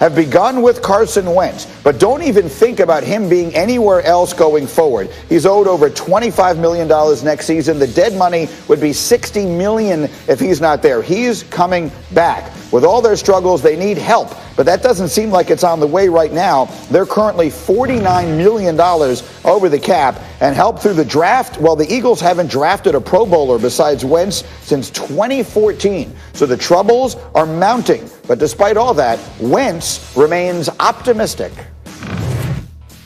have begun with Carson Wentz, but don't even think about him being anywhere else going forward. He's owed over $25 million next season. The dead money would be $60 million if he's not there. He's coming back. With all their struggles, they need help, but that doesn't seem like it's on the way right now. They're currently $49 million over the cap, and help through the draft. Well, the Eagles haven't drafted a Pro Bowler besides Wentz since 2014, so the troubles are mounting. But despite all that, Wentz remains optimistic.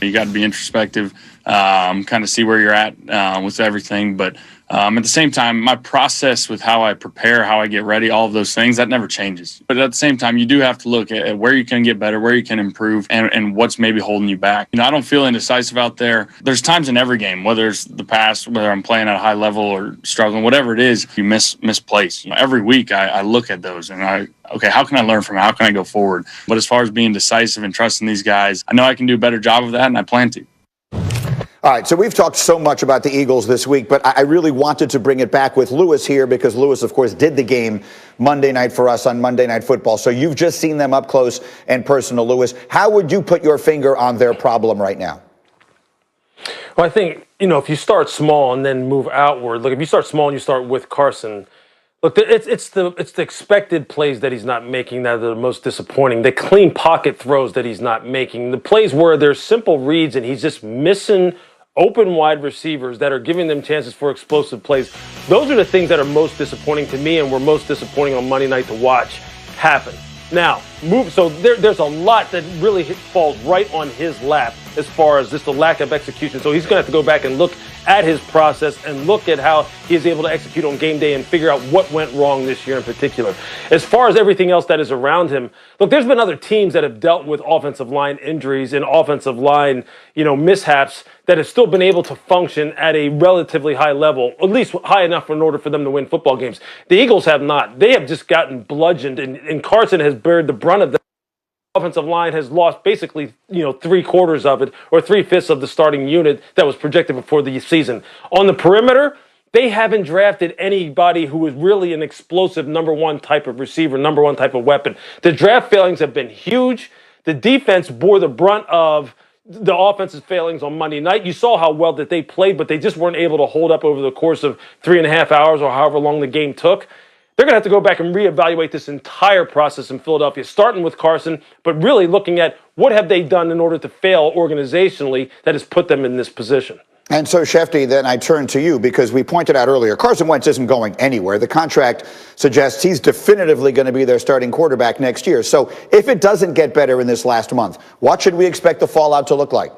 You got to be introspective, kind of see where you're at with everything. But at the same time, my process with how I prepare, how I get ready, all of those things, that never changes. But at the same time, you do have to look at where you can get better, where you can improve, and what's maybe holding you back. I don't feel indecisive out there. There's times in every game, whether it's the past, whether I'm playing at a high level or struggling, whatever it is, you misplace. Every week I look at those and okay, how can I learn from it? How can I go forward? But as far as being decisive and trusting these guys, I know I can do a better job of that, and I plan to. All right, so we've talked so much about the Eagles this week, but I really wanted to bring it back with Lewis here because Lewis, of course, did the game Monday night for us on Monday Night Football. So you've just seen them up close and personal, Lewis. How would you put your finger on their problem right now? Well, I think, if you start small and then move outward, look, if you start small and you start with Carson, look, it's the expected plays that he's not making that are the most disappointing. The clean pocket throws that he's not making. The plays where there's simple reads and he's just missing open wide receivers that are giving them chances for explosive plays. Those are the things that are most disappointing to me and were most disappointing on Monday night to watch happen. Now, so there's a lot that really falls right on his lap as far as just the lack of execution. So he's going to have to go back and look at his process and look at how he is able to execute on game day and figure out what went wrong this year in particular. As far as everything else that is around him, look, there's been other teams that have dealt with offensive line injuries and offensive line, mishaps that have still been able to function at a relatively high level, at least high enough in order for them to win football games. The Eagles have not. They have just gotten bludgeoned, and Carson has bared the brunt of that. Offensive line has lost basically, 3/4 of it or 3/5 of the starting unit that was projected before the season. On the perimeter, they haven't drafted anybody who is really an explosive number one type of receiver, number one type of weapon. The draft failings have been huge. The defense bore the brunt of the offensive failings on Monday night. You saw how well that they played, but they just weren't able to hold up over the course of 3.5 hours or however long the game took. They're going to have to go back and reevaluate this entire process in Philadelphia, starting with Carson, but really looking at what have they done in order to fail organizationally that has put them in this position. And so, Shefty, then I turn to you because we pointed out earlier, Carson Wentz isn't going anywhere. The contract suggests he's definitively going to be their starting quarterback next year. So if it doesn't get better in this last month, what should we expect the fallout to look like?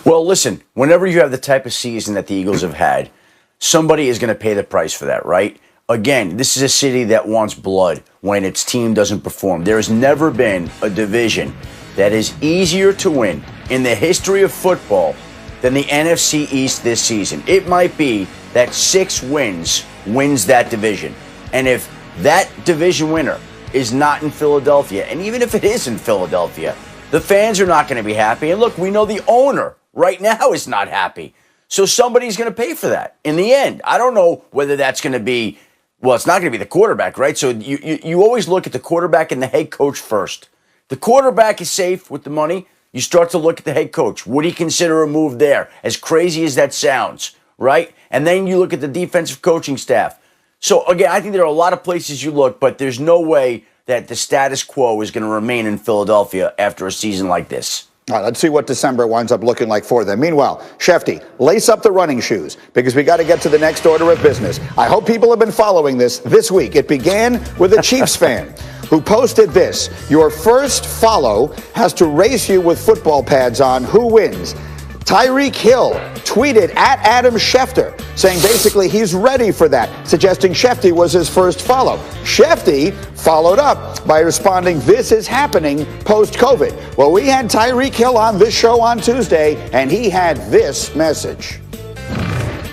Well, listen, whenever you have the type of season that the Eagles have had, somebody is going to pay the price for that, right? Again, this is a city that wants blood when its team doesn't perform. There has never been a division that is easier to win in the history of football than the NFC East this season. It might be that 6 wins wins that division. And if that division winner is not in Philadelphia, and even if it is in Philadelphia, the fans are not going to be happy. And look, we know the owner right now is not happy. So somebody's going to pay for that in the end. I don't know whether that's going to be, well, it's not going to be the quarterback, right? So you always look at the quarterback and the head coach first. The quarterback is safe with the money. You start to look at the head coach. Would he consider a move there? As crazy as that sounds, right? And then you look at the defensive coaching staff. So, again, I think there are a lot of places you look, but there's no way that the status quo is going to remain in Philadelphia after a season like this. All right, let's see what December winds up looking like for them. Meanwhile, Shefty, lace up the running shoes because we got to get to the next order of business. I hope people have been following this week. It began with a Chiefs fan who posted this. Your first follow has to race you with football pads on. Who wins? Tyreek Hill tweeted at Adam Schefter saying basically he's ready for that, suggesting Shefty was his first follow. Shefty followed up by responding, this is happening post-COVID. Well, we had Tyreek Hill on this show on Tuesday, and he had this message.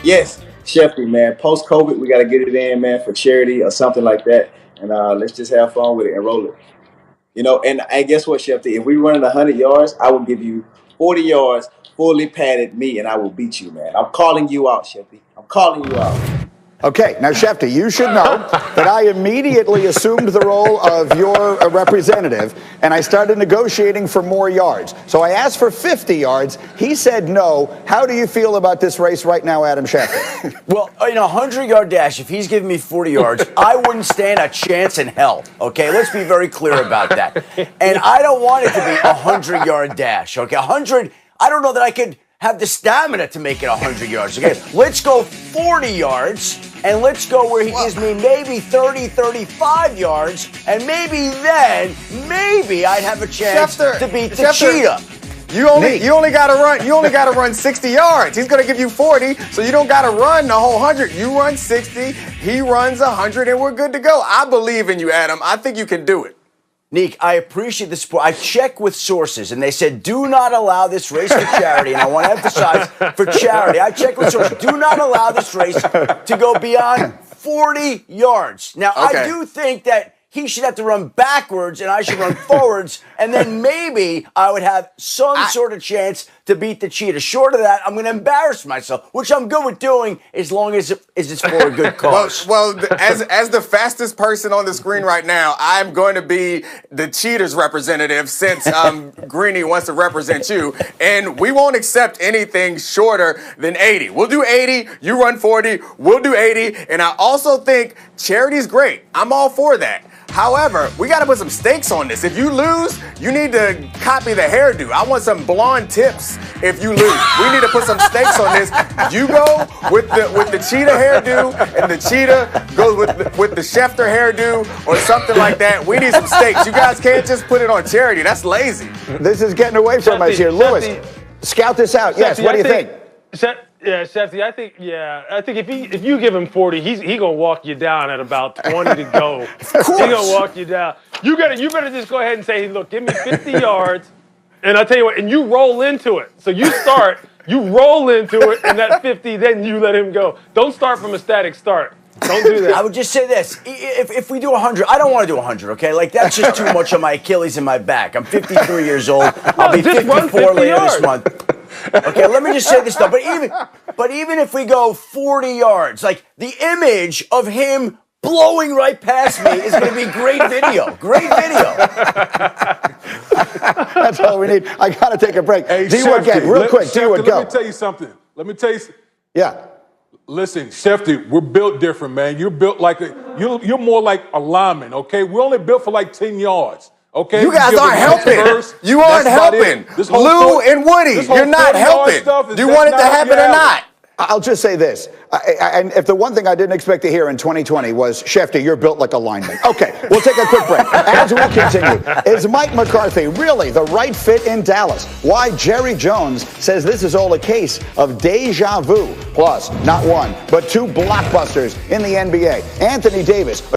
Yes, Shefty, man, post-COVID, we got to get it in, man, for charity or something like that. And let's just have fun with it and roll it. And guess what, Shefty? If we run 100 yards, I will give you 40 yards, fully padded me, and I will beat you, man. I'm calling you out, Shefty. I'm calling you out. Okay, now, Shefty, you should know that I immediately assumed the role of your representative, and I started negotiating for more yards. So I asked for 50 yards. He said no. How do you feel about this race right now, Adam Shefty? Well, in a 100-yard dash, if he's giving me 40 yards, I wouldn't stand a chance in hell. Okay, let's be very clear about that. And I don't want it to be a 100-yard dash. Okay, 100, I don't know that I could have the stamina to make it 100 yards. Okay, let's go 40 yards, and let's go where he gives me maybe 30, 35 yards, and maybe I'd have a chance to beat the cheetah. You only gotta run 60 yards. He's gonna give you 40, so you don't gotta run the whole 100. You run 60, he runs 100, and we're good to go. I believe in you, Adam. I think you can do it. Nick, I appreciate the support. I checked with sources, and they said, do not allow this race for charity. And I want to emphasize, for charity, I checked with sources. Do not allow this race to go beyond 40 yards. Now, okay. I do think that he should have to run backwards, and I should run forwards, and then maybe I would have some sort of chance to beat the cheetah. Short of that, I'm going to embarrass myself, which I'm good with doing as long as it's for a good cause. As the fastest person on the screen right now, I'm going to be the cheetah's representative since Greeny wants to represent you, and we won't accept anything shorter than 80. We'll do 80, you run 40, we'll do 80, and I also think charity's great. I'm all for that. However, we got to put some stakes on this. If you lose, you need to copy the hairdo. I want some blonde tips if you lose. We need to put some stakes on this. You go with the cheetah hairdo, and the cheetah goes with the Schefter hairdo or something like that. We need some stakes. You guys can't just put it on charity. That's lazy. This is getting away from us here. Lewis, scout this out. Yes, what do you think? Yeah, Shefty, I think if you give him 40, he gonna walk you down at about 20 to go. He gonna walk you down. You better just go ahead and say, hey, look, give me 50 yards, and I tell you what, and you roll into it. So you start, you roll into it, and that 50, then you let him go. Don't start from a static start. Don't do that. I would just say this. If we do 100, I don't want to do 100, okay? Like, that's just too much on my Achilles and my back. I'm 53 years old. I'll be 54 later this month. Okay, let me just say this, though. But even if we go 40 yards, like, the image of him blowing right past me is going to be great video. Great video. That's all we need. I got to take a break. Hey, D-Wood, real quick. D-Wood, go. Let me tell you something. Yeah. Listen, Shefty, we're built different, man. You're built like you're more like a lineman, okay? We're only built for like 10 yards. Okay, you guys aren't helping. You aren't helping. Lou and Woody, you're not helping. Do you want it to happen or not? I'll just say this. And if the one thing I didn't expect to hear in 2020 was, Shefty, you're built like a lineman. Okay, we'll take a quick break. As we continue, is Mike McCarthy really the right fit in Dallas? Why Jerry Jones says this is all a case of deja vu. Plus, not one, but two blockbusters in the NBA. Anthony Davis